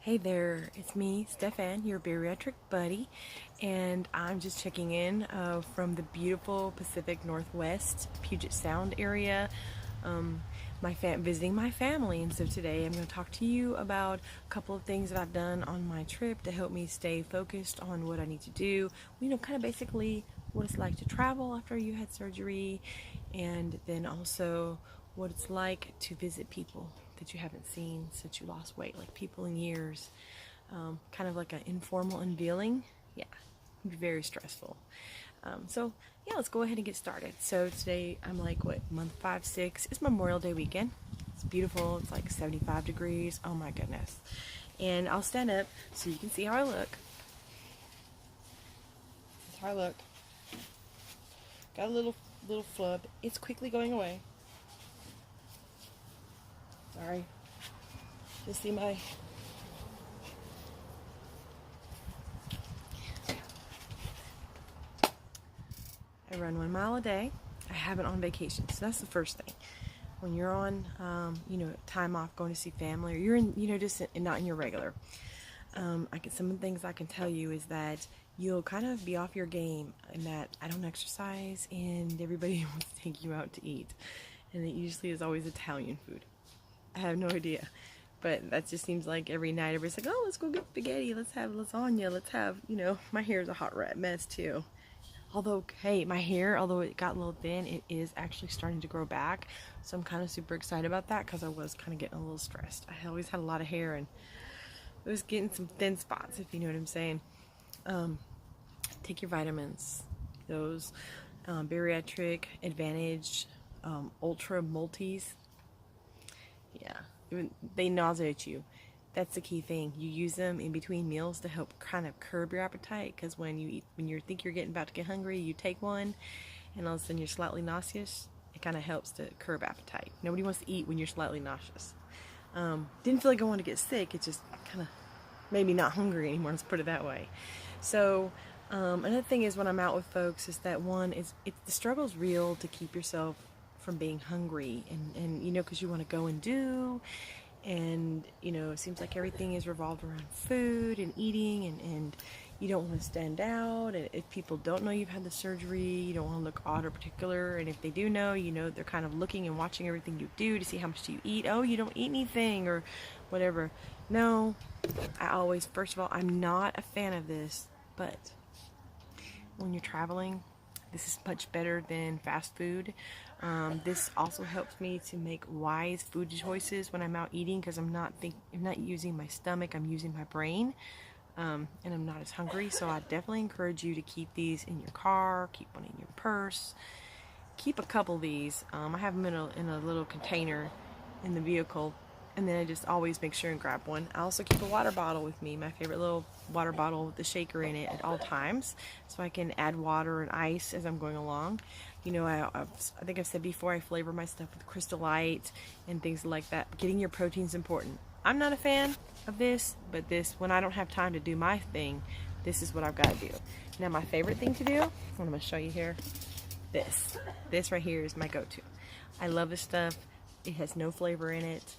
Hey there, it's me, Stefan, your bariatric buddy, and I'm just checking in from the beautiful Pacific Northwest, Puget Sound area, visiting my family. And so today I'm going to talk to you about a couple of things that I've done on my trip to help me stay focused on what I need to do. Kind of basically what it's like to travel after you had surgery, and then also what it's like to visit people that you haven't seen since you lost weight, like people in years. Kind of like an informal unveiling. Yeah, it can be very stressful. So yeah, let's go ahead and get started. So today I'm like, month 5, 6. It's Memorial Day weekend. It's beautiful. It's like 75 degrees. Oh my goodness. And I'll stand up so you can see how I look. This is how I look. Got a little flub. It's quickly going away. Sorry. Just see my... I run 1 mile a day. I have it on vacation, so that's the first thing. When you're on, time off, going to see family, or you're in, not in your regular. Some of the things I can tell you is that you'll kind of be off your game, and that I don't exercise, and everybody wants to take you out to eat, and it usually is always Italian food. I have no idea, but that just seems like every night everybody's like, oh, let's go get spaghetti, let's have lasagna, let's have, my hair is a hot rat mess too. Although, hey, my hair, although it got a little thin, it is actually starting to grow back. So I'm kind of super excited about that because I was kind of getting a little stressed. I always had a lot of hair and it was getting some thin spots, if you know what I'm saying. Take your vitamins. Those Bariatric, Advantage, Ultra Multis. Yeah, they nauseate you. That's the key thing. You use them in between meals to help kind of curb your appetite, because when you think you're about to get hungry, you take one and all of a sudden you're slightly nauseous. It kind of helps to curb appetite. Nobody wants to eat when you're slightly nauseous. Didn't feel like I wanted to get sick. It just kind of made me not hungry anymore, let's put it that way. So another thing is, when I'm out with folks, is that the struggle's real to keep yourself from being hungry, and because you want to go and do, and it seems like everything is revolved around food and eating, and you don't want to stand out, and if people don't know you've had the surgery, you don't want to look odd or particular, and if they do know, they're kind of looking and watching everything you do to see how much do you eat. Oh, you don't eat anything or whatever. No, first of all, I'm not a fan of this, but when you're traveling, this is much better than fast food. This also helps me to make wise food choices when I'm out eating, because I'm not using my stomach, I'm using my brain, and I'm not as hungry. So I definitely encourage you to keep these in your car, keep one in your purse, keep a couple of these. I have them in a little container in the vehicle, and then I just always make sure and grab one. I also keep a water bottle with me, my favorite little water bottle with the shaker in it at all times, so I can add water and ice as I'm going along. I think I've said before, I flavor my stuff with Crystal Light and things like that. Getting your protein's important. I'm not a fan of this, but when I don't have time to do my thing, this is what I've got to do. Now, my favorite thing to do, what I'm going to show you here, this right here is my go-to. I love this stuff. It has no flavor in it.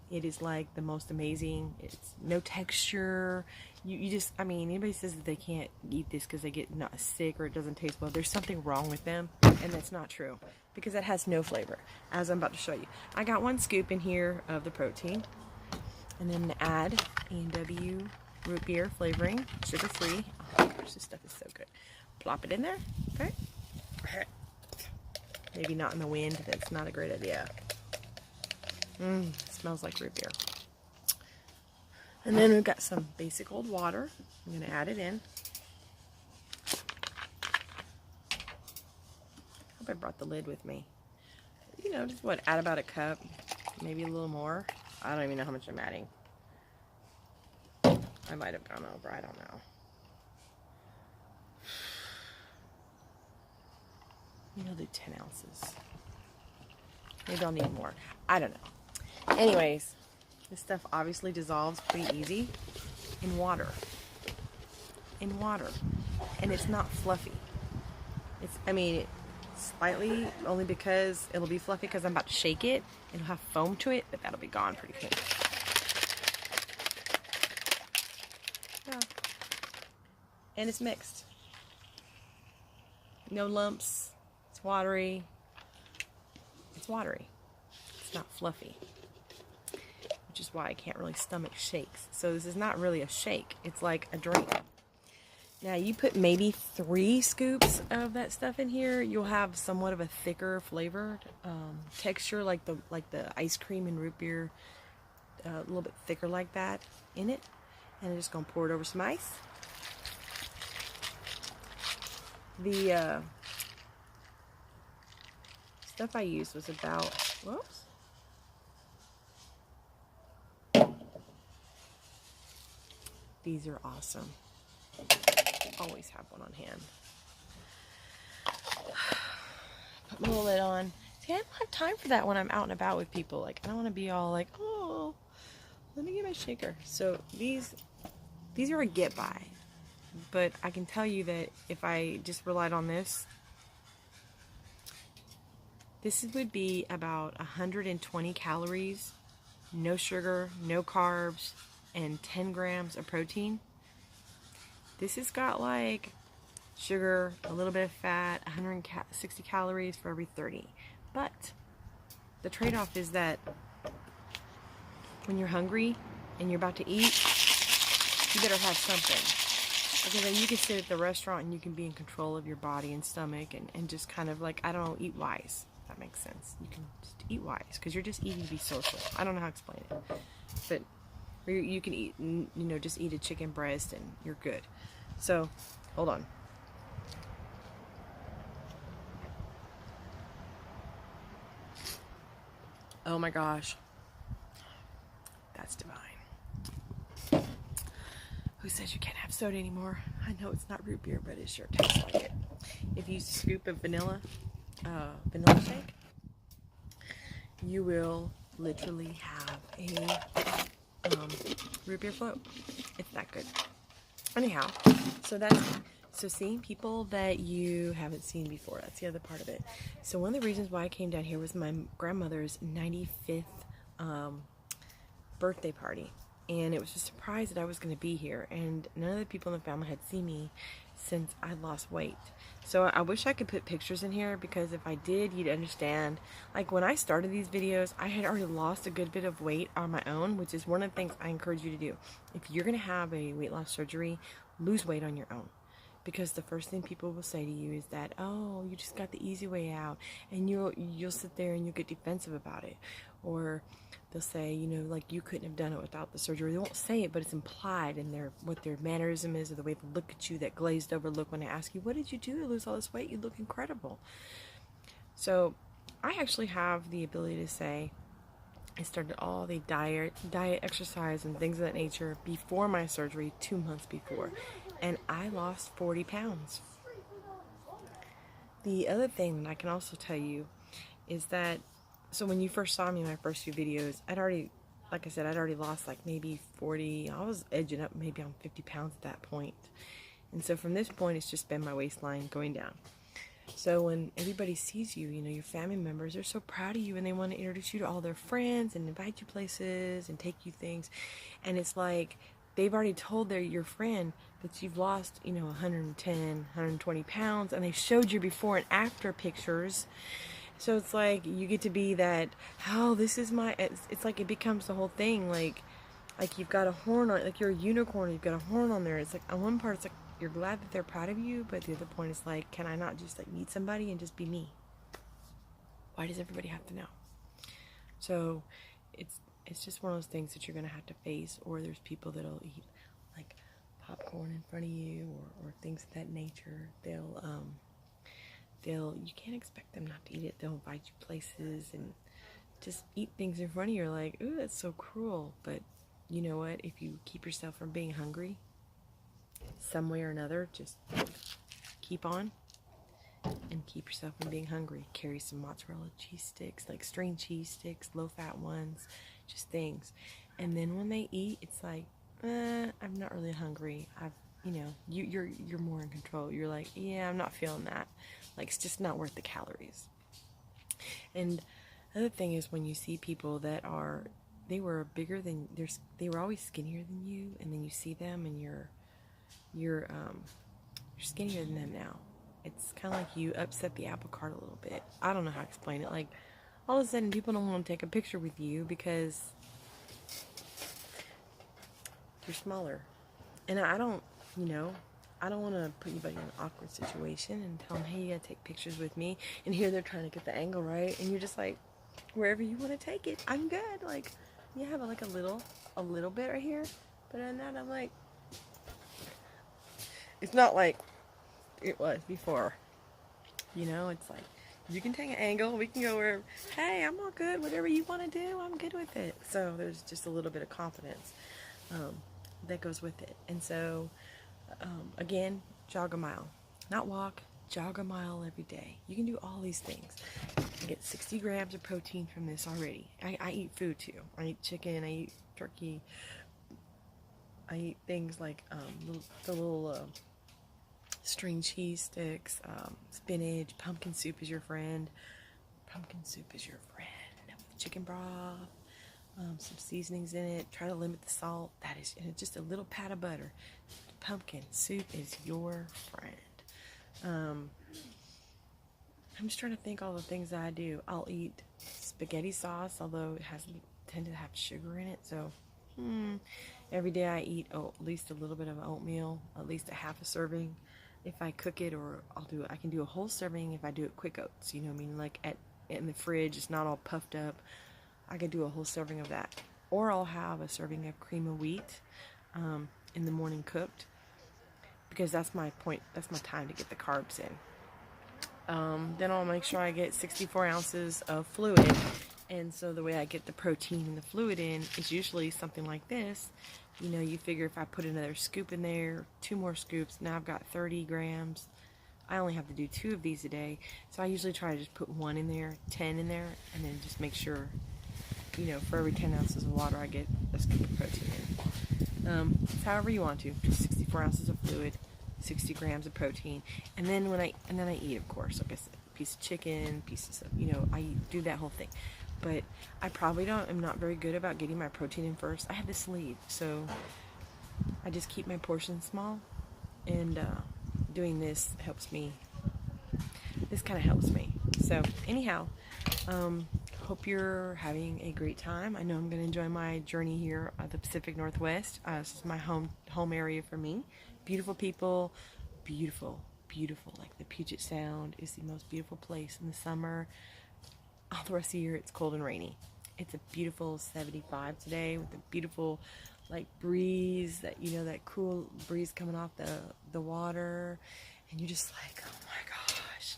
It is like the most amazing. It's no texture. Anybody says that they can't eat this because they get not sick or it doesn't taste well, there's something wrong with them, and that's not true, because it has no flavor, as I'm about to show you. I got 1 scoop in here of the protein, and then add A&W root beer flavoring, sugar-free. Oh my gosh, this stuff is so good. Plop it in there. Okay. Maybe not in the wind. That's not a great idea. Smells like root beer. And then we've got some basic old water. I'm going to add it in. Hope I brought the lid with me. Just add about a cup, maybe a little more. I don't even know how much I'm adding. I might have gone over, I don't know. I'll do 10 ounces. Maybe I'll need more. I don't know. Anyways, this stuff obviously dissolves pretty easy in water. And it's not fluffy. It's slightly, only because it'll be fluffy because I'm about to shake it. It'll have foam to it, but that'll be gone pretty quick. Yeah. And it's mixed. No lumps. It's watery. It's watery. It's not fluffy. Which is why I can't really stomach shakes. So this is not really a shake. It's like a drink. Now you put maybe 3 scoops of that stuff in here, you'll have somewhat of a thicker flavored texture, like the ice cream and root beer, a little bit thicker like that in it. And I'm just gonna pour it over some ice. The stuff I used was about, whoops. These are awesome. Always have one on hand. Put my little lid on. See, I don't have time for that when I'm out and about with people. Like, I don't want to be all like, oh, let me get my shaker. So these are a get by. But I can tell you that if I just relied on this would be about 120 calories, no sugar, no carbs, and 10 grams of protein. This has got like sugar, a little bit of fat, 160 calories for every 30. But the trade-off is that when you're hungry and you're about to eat, you better have something. Because then you can sit at the restaurant and you can be in control of your body and stomach and just kind of like, I don't know, eat wise. If that makes sense. You can just eat wise because you're just eating to be social. I don't know how to explain it. But you can eat, you know, just eat a chicken breast and you're good. So, hold on. Oh my gosh. That's divine. Who says you can't have soda anymore? I know it's not root beer, but it sure tastes like it. If you use a scoop of vanilla shake, you will literally have a root beer float. It's that good. Anyhow, so seeing people that you haven't seen before, that's the other part of it. So one of the reasons why I came down here was my grandmother's 95th birthday party. And it was a surprise that I was going to be here. And none of the people in the family had seen me since I lost weight. So I wish I could put pictures in here, because if I did, you'd understand. Like when I started these videos, I had already lost a good bit of weight on my own, which is one of the things I encourage you to do. If you're going to have a weight loss surgery, lose weight on your own. Because the first thing people will say to you is that, oh, you just got the easy way out, and you'll sit there and you'll get defensive about it. Or they'll say, you know, like you couldn't have done it without the surgery. They won't say it, but it's implied in what their mannerism is, or the way they look at you, that glazed over look when they ask you, what did you do to lose all this weight? You look incredible. So I actually have the ability to say, I started all the diet, exercise, and things of that nature before my surgery, 2 months before. And I lost 40 pounds. The other thing that I can also tell you is that, so when you first saw me in my first few videos, I'd already lost like maybe 40. I was edging up maybe on 50 pounds at that point. And so from this point, it's just been my waistline going down. So when everybody sees you, you know, your family members, they're so proud of you, and they want to introduce you to all their friends and invite you places and take you things. And it's like they've already told your friend that you've lost, you know, 110, 120 pounds, and they showed you before and after pictures. So it's like you get to be that, oh, this is my, it's like it becomes the whole thing, like you've got a horn on, like you're a unicorn, you've got a horn on there. It's like on one part it's like you're glad that they're proud of you, but the other point is like, can I not just like meet somebody and just be me? Why does everybody have to know? So it's just one of those things that you're gonna have to face. Or there's people that'll eat like popcorn in front of you, or things of that nature. You can't expect them not to eat it. They'll invite you places and just eat things in front of you. You're like, ooh, that's so cruel. But you know what? If you keep yourself from being hungry, some way or another, just keep on and keep yourself from being hungry. Carry some mozzarella cheese sticks, like string cheese sticks, low-fat ones, just things. And then when they eat, it's like, I'm not really hungry. You're more in control. You're like, yeah, I'm not feeling that. Like, it's just not worth the calories. And the other thing is when you see people that they were bigger than, they were always skinnier than you, and then you see them and you're you're skinnier than them now. It's kind of like you upset the apple cart a little bit. I don't know how to explain it. Like, all of a sudden, people don't want to take a picture with you because you're smaller. And I don't, I don't want to put anybody in an awkward situation and tell them, hey, you gotta take pictures with me. And here they're trying to get the angle right. And you're just like, wherever you want to take it, I'm good. Like, you have like a little bit right here. But other than that, I'm like, it's not like it was before. It's like, you can take an angle, we can go where, hey, I'm all good, whatever you want to do, I'm good with it. So there's just a little bit of confidence that goes with it. And so, again, jog a mile. Not walk, jog a mile every day. You can do all these things. I get 60 grams of protein from this already. I eat food too. I eat chicken, I eat turkey, I eat things like the little string cheese sticks, spinach, pumpkin soup is your friend. Pumpkin soup is your friend. Chicken broth, some seasonings in it. Try to limit the salt. That is just a little pat of butter. Pumpkin soup is your friend. I'm just trying to think all the things that I do. I'll eat spaghetti sauce, although it tend to have sugar in it. So every day I eat at least a little bit of oatmeal, at least a half a serving. If I cook it, or I can do a whole serving if I do it quick oats. You know what I mean? Like in the fridge, it's not all puffed up. I could do a whole serving of that. Or I'll have a serving of cream of wheat in the morning cooked, because that's my point. That's my time to get the carbs in. Then I'll make sure I get 64 ounces of fluid. And so the way I get the protein and the fluid in is usually something like this. You figure if I put another scoop in there, 2 more scoops, now I've got 30 grams. I only have to do 2 of these a day. So I usually try to just put 1 in there, 10 in there, and then just make sure, for every 10 ounces of water, I get a scoop of protein in. It's however you want to. Just 64 ounces of fluid, 60 grams of protein. And then I eat, of course, like I said, a piece of chicken, pieces of, I do that whole thing. But I probably am not very good about getting my protein in first. I have to sleep, so I just keep my portions small, and doing this helps me. This kind of helps me. So anyhow, hope you're having a great time. I know I'm going to enjoy my journey here at the Pacific Northwest. This is my home area for me. Beautiful people, beautiful. Like the Puget Sound is the most beautiful place in the summer. All the rest of the year it's cold and rainy. It's a beautiful 75 today with a beautiful breeze, that that cool breeze coming off the water, and you're just like, oh my gosh.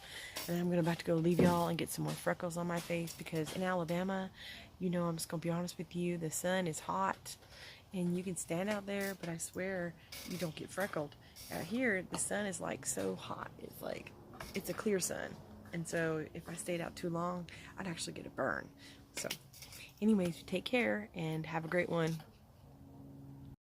And I'm about to go leave y'all and get some more freckles on my face, because in Alabama, I'm just gonna be honest with you, the sun is hot and you can stand out there, but I swear you don't get freckled. Out here the sun is so hot, it's a clear sun. And so if I stayed out too long, I'd actually get a burn. So anyways, take care and have a great one.